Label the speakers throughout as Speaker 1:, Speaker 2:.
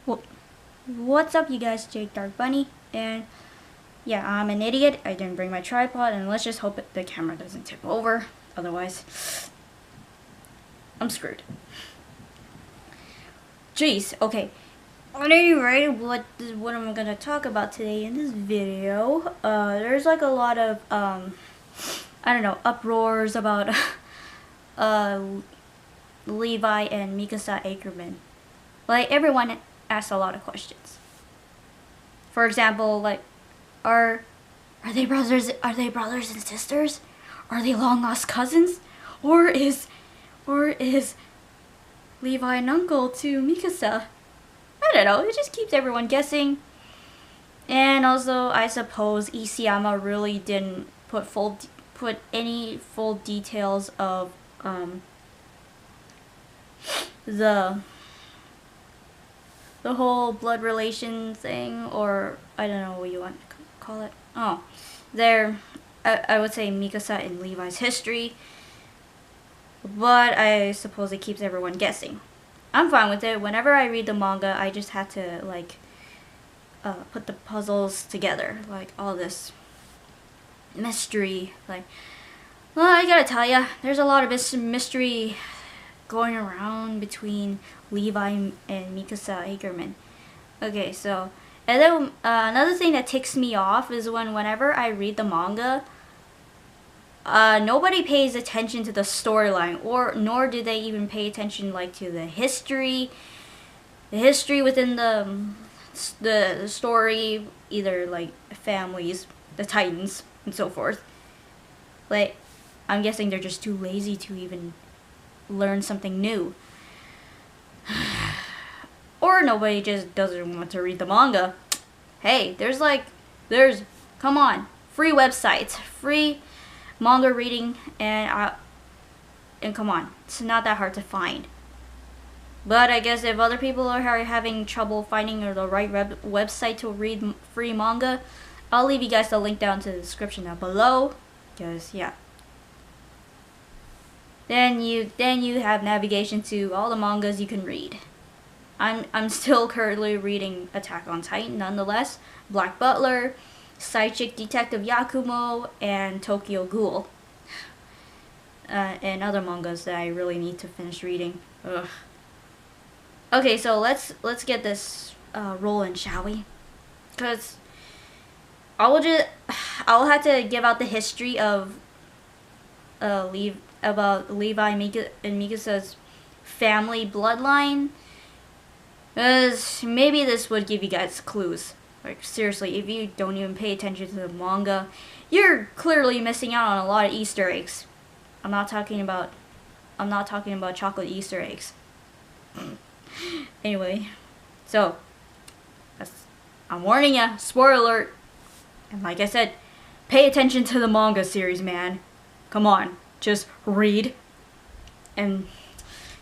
Speaker 1: Well, what's up, you guys? Jake Dark Bunny, and yeah, I'm an idiot. I didn't bring my tripod, and let's just hope the camera doesn't tip over. Otherwise, I'm screwed. Jeez. Okay. Anyway, what I'm gonna talk about today in this video? There's like a lot of I don't know, uproars about Levi and Mikasa Ackerman. Like, everyone asks a lot of questions. For example, like, are they brothers? Are they brothers and sisters? Are they long lost cousins? Or is Levi an uncle to Mikasa? I don't know. It just keeps everyone guessing. And also, I suppose Isayama really didn't put any full details of the whole blood relation thing, or I don't know what you want to call it. Oh, I would say Mikasa and Levi's history, but I suppose it keeps everyone guessing. I'm fine with it. Whenever I read the manga, I just had to like put the puzzles together, like all this mystery. Like, well, I gotta tell ya, there's a lot of mystery going around between Levi and Mikasa Ackerman. Okay, so, and then another thing that ticks me off is whenever I read the manga, nobody pays attention to the storyline, nor do they even pay attention like to the history within the story, either like families, the Titans, and so forth. Like, I'm guessing they're just too lazy to even learn something new. Or nobody just doesn't want to read the manga. Hey, come on, free websites, free manga reading, and come on, it's not that hard to find. But I guess if other people are having trouble finding the right website to read free manga, I'll leave you guys the link down to the description down below. Because yeah. Then you have navigation to all the mangas you can read. I'm still currently reading Attack on Titan, nonetheless, Black Butler, Side Chick Detective Yakumo, and Tokyo Ghoul, and other mangas that I really need to finish reading. Ugh. Okay, so let's get this rolling, shall we? Cause I'll have to give out the history of Levi and Mikasa's family bloodline. As maybe this would give you guys clues. Like, seriously, if you don't even pay attention to the manga, you're clearly missing out on a lot of Easter eggs. I'm not talking about chocolate Easter eggs. Anyway, so I'm warning ya, spoiler alert. And like I said, pay attention to the manga series, man. Come on, just read and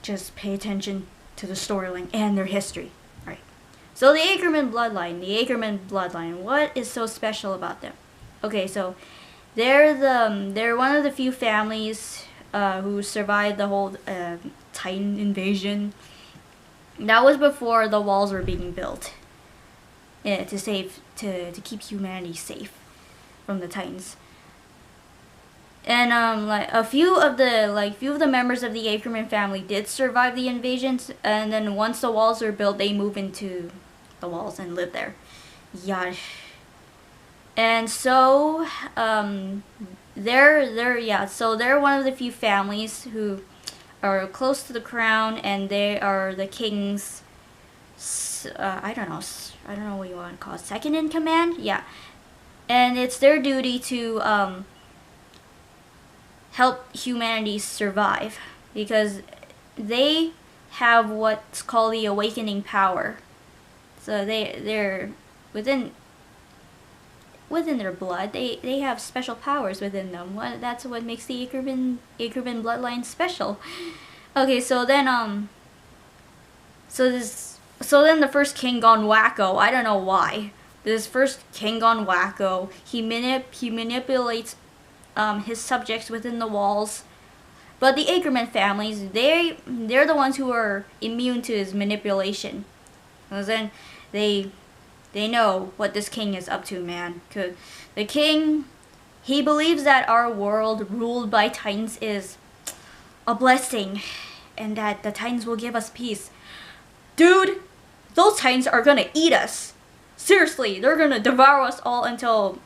Speaker 1: just pay attention to the storyline and their history. Right. So the Ackerman bloodline, what is so special about them? Okay, so they're one of the few families who survived the whole Titan invasion. That was before the walls were being built. Yeah, to keep humanity safe from the Titans. And like a few of the members of the Ackerman family did survive the invasions, and then once the walls were built, they moved into the walls and lived there. Yeah. And so they're one of the few families who are close to the crown, and they are the king's I don't know what you want to call it, second in command. Yeah. And it's their duty to help humanity survive, because they have what's called the awakening power. So they're within their blood, they have special powers within them. That's what makes the Ackerman bloodline special. Okay, so then so then the first king gone wacko. I don't know why. This first king gone wacko. He manipulates his subjects within the walls. But the Ackerman families, they're the ones who are immune to his manipulation. Because then they know what this king is up to, man. Cause the king, he believes that our world ruled by Titans is a blessing, and that the Titans will give us peace. Dude, those Titans are gonna eat us. Seriously, they're gonna devour us all until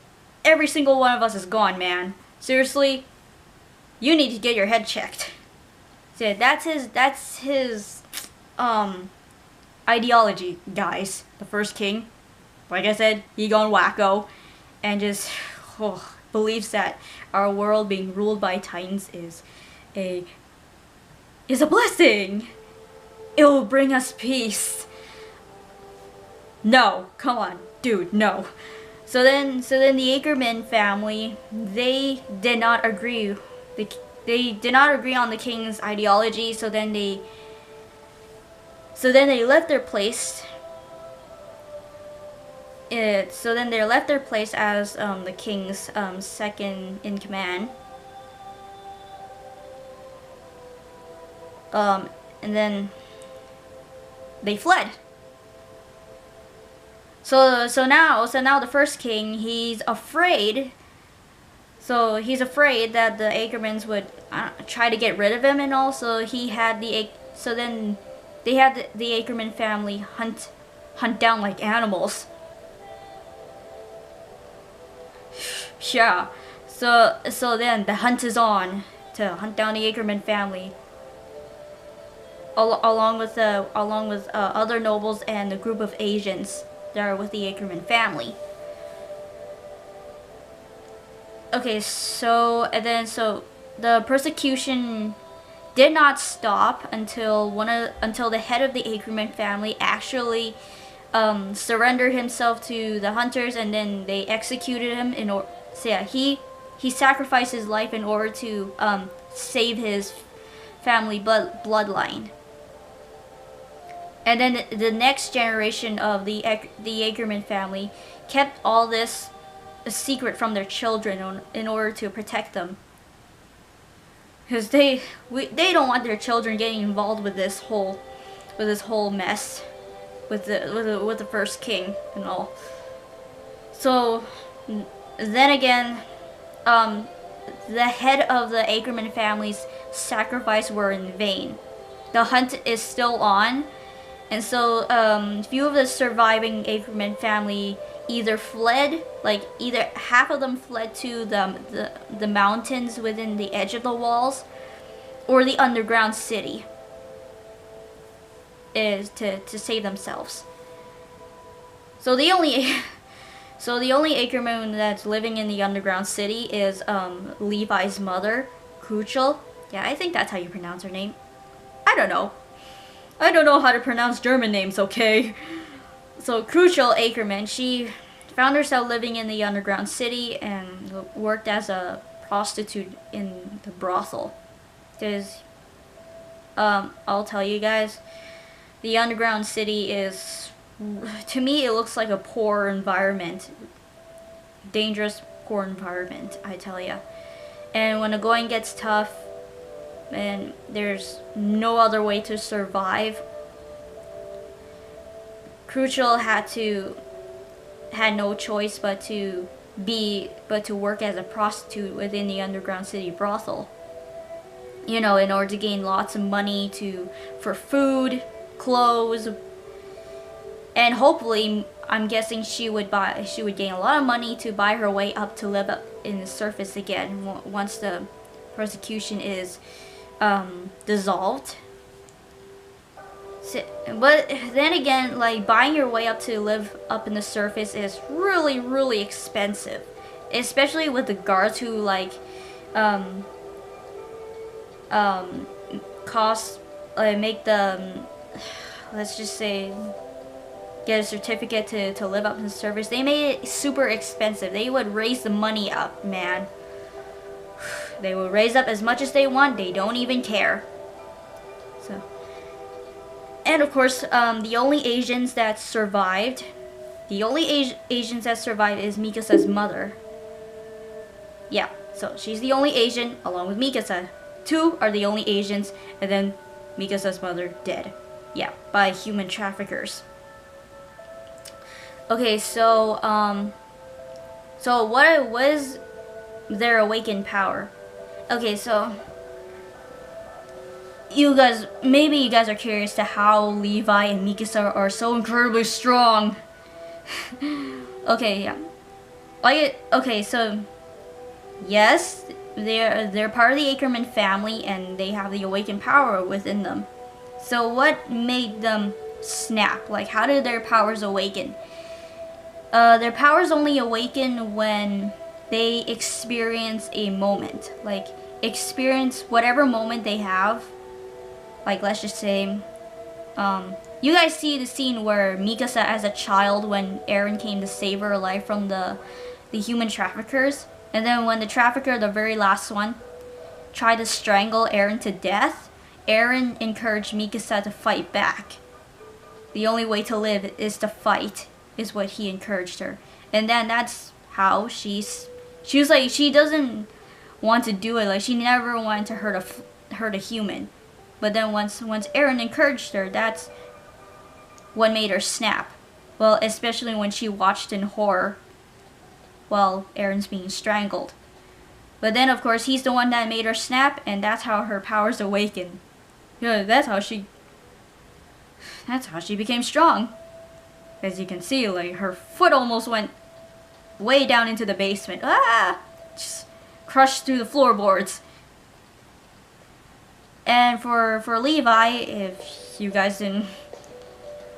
Speaker 1: every single one of us is gone, man. Seriously, you need to get your head checked. So that's his ideology, guys. The first king, like I said, he gone wacko, and just believes that our world being ruled by Titans is a blessing. It will bring us peace. No, come on, dude, no. So then the Ackerman family, they did not agree. They did not agree on the king's ideology. So then they left their place. So then they left their place as the king's second in command. And then they fled. So now the first king, he's afraid. So he's afraid that the Ackermans would try to get rid of him, and also they had the Ackerman family hunt down like animals. Yeah. So then the hunt is on to hunt down the Ackerman family, along with other nobles and a group of Asians that are with the Ackerman family. Okay, so the persecution did not stop until the head of the Ackerman family actually surrendered himself to the hunters, and then they executed him he sacrificed his life in order to save his family bloodline. And then the next generation of the Ackerman family kept all this a secret from their children in order to protect them, because they don't want their children getting involved with this whole mess with the first king and all. So then again, the head of the Ackerman family's sacrifice were in vain. The hunt is still on. And so, few of the surviving Ackerman family either half of them fled to the mountains within the edge of the walls, or the underground city, is to save themselves. So the only Ackerman that's living in the underground city is Levi's mother, Kuchel. Yeah, I think that's how you pronounce her name. I don't know how to pronounce German names, okay? So Kuchel Ackerman, she found herself living in the underground city and worked as a prostitute in the brothel. Because, I'll tell you guys, the underground city is, to me, it looks like a poor environment. Dangerous, poor environment, I tell ya. And when the going gets tough, and there's no other way to survive, Crucial had no choice but to work as a prostitute within the underground city brothel. You know, in order to gain lots of money for food, clothes, and hopefully, I'm guessing she would gain a lot of money to buy her way up to live up in the surface again once the persecution is dissolved. So, but then again, like, buying your way up to live up in the surface is really, really expensive, especially with the guards who make the let's just say get a certificate to live up in the surface. They made it super expensive. They would raise the money up, man. They will raise up as much as they want. They don't even care. So, and of course, the only Asians that survived, is Mikasa's mother. Yeah, so she's the only Asian along with Mikasa. Two are the only Asians, and then Mikasa's mother dead. Yeah, by human traffickers. Okay, so what was their awakened power? Okay, so maybe you guys are curious to how Levi and Mikasa are so incredibly strong. Okay, yeah. Okay, so yes, they're part of the Ackerman family and they have the awakened power within them. So what made them snap? Like, how did their powers awaken? Their powers only awaken when they experience a moment. Like, experience whatever moment they have. Like, let's just say, you guys see the scene where Mikasa as a child when Eren came to save her alive from the human traffickers. And then when the trafficker, the very last one, tried to strangle Eren to death, Eren encouraged Mikasa to fight back. The only way to live is to fight, is what he encouraged her. And then that's how she was like, she doesn't want to do it. Like, she never wanted to hurt a human. But then once Eren encouraged her, that's what made her snap. Well, especially when she watched in horror while Eren's being strangled. But then, of course, he's the one that made her snap, and that's how her powers awakened. Yeah, that's how she became strong. As you can see, like, her foot almost went way down into the basement. Ah! Just crushed through the floorboards. And for Levi, if you guys didn't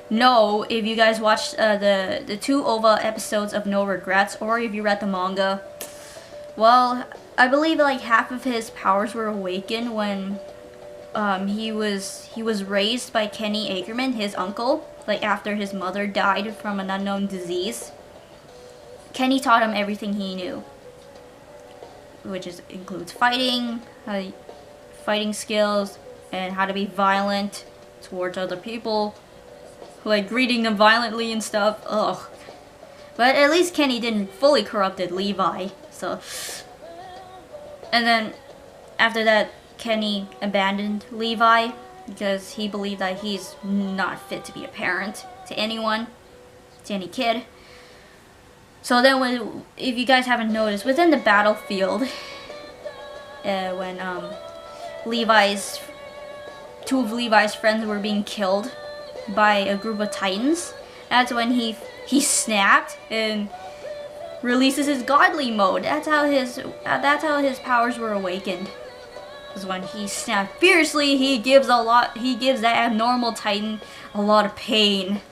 Speaker 1: know, if you guys watched the 2 OVA episodes of No Regrets, or if you read the manga, well, I believe like half of his powers were awakened when he was raised by Kenny Ackerman, his uncle, like after his mother died from an unknown disease. Kenny taught him everything he knew, which includes fighting skills, and how to be violent towards other people, like greeting them violently and stuff. Ugh. But at least Kenny didn't fully corrupted Levi. So, and then after that, Kenny abandoned Levi because he believed that he's not fit to be a parent to anyone, to any kid. So then, if you guys haven't noticed, within the battlefield, when two of Levi's friends were being killed by a group of Titans, that's when he snapped and releases his godly mode. That's how his powers were awakened. Is when he snapped fiercely. He gives that abnormal Titan a lot of pain,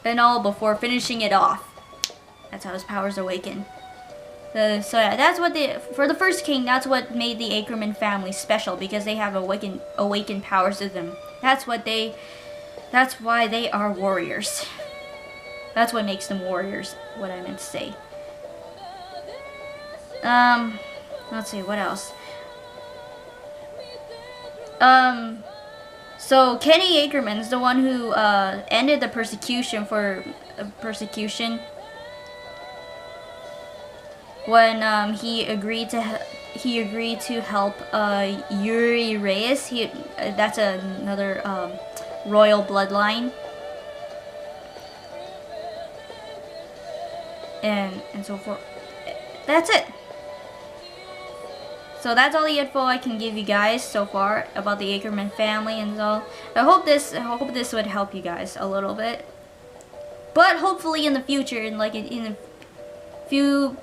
Speaker 1: and all before finishing it off. That's how his powers awaken. So yeah, that's what for the first king, that's what made the Ackerman family special, because they have awakened powers to them. That's why they are warriors. That's what makes them warriors, what I meant to say. Let's see, what else? So Kenny Ackerman is the one who ended the persecution when he agreed to help Yuri Reyes. That's another royal bloodline, and so forth. That's it. So that's all the info I can give you guys so far about the Ackerman family, and so I hope this would help you guys a little bit. But hopefully in the future, in a few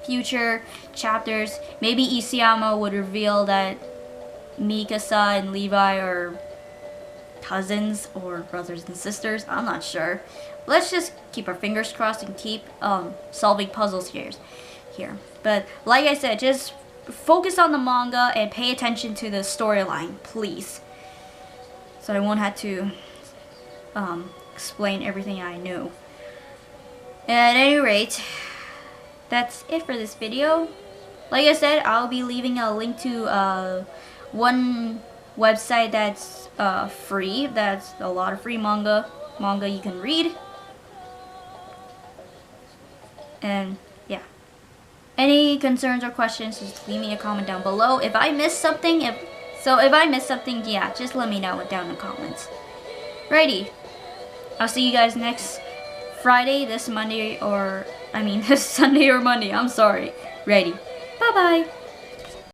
Speaker 1: future chapters, maybe Isayama would reveal that Mikasa and Levi are cousins or brothers and sisters. I'm not sure. Let's just keep our fingers crossed and keep solving puzzles here. But like I said, just focus on the manga and pay attention to the storyline, please. So I won't have to explain everything I knew. At any rate, that's it for this video. Like I said, I'll be leaving a link to one website that's free. That's a lot of free manga you can read. And yeah. Any concerns or questions, just leave me a comment down below. If I missed something, yeah, just let me know down in the comments. Righty. I'll see you guys next Friday, this Monday, or I mean this Sunday or Monday. I'm sorry. Ready. Bye bye.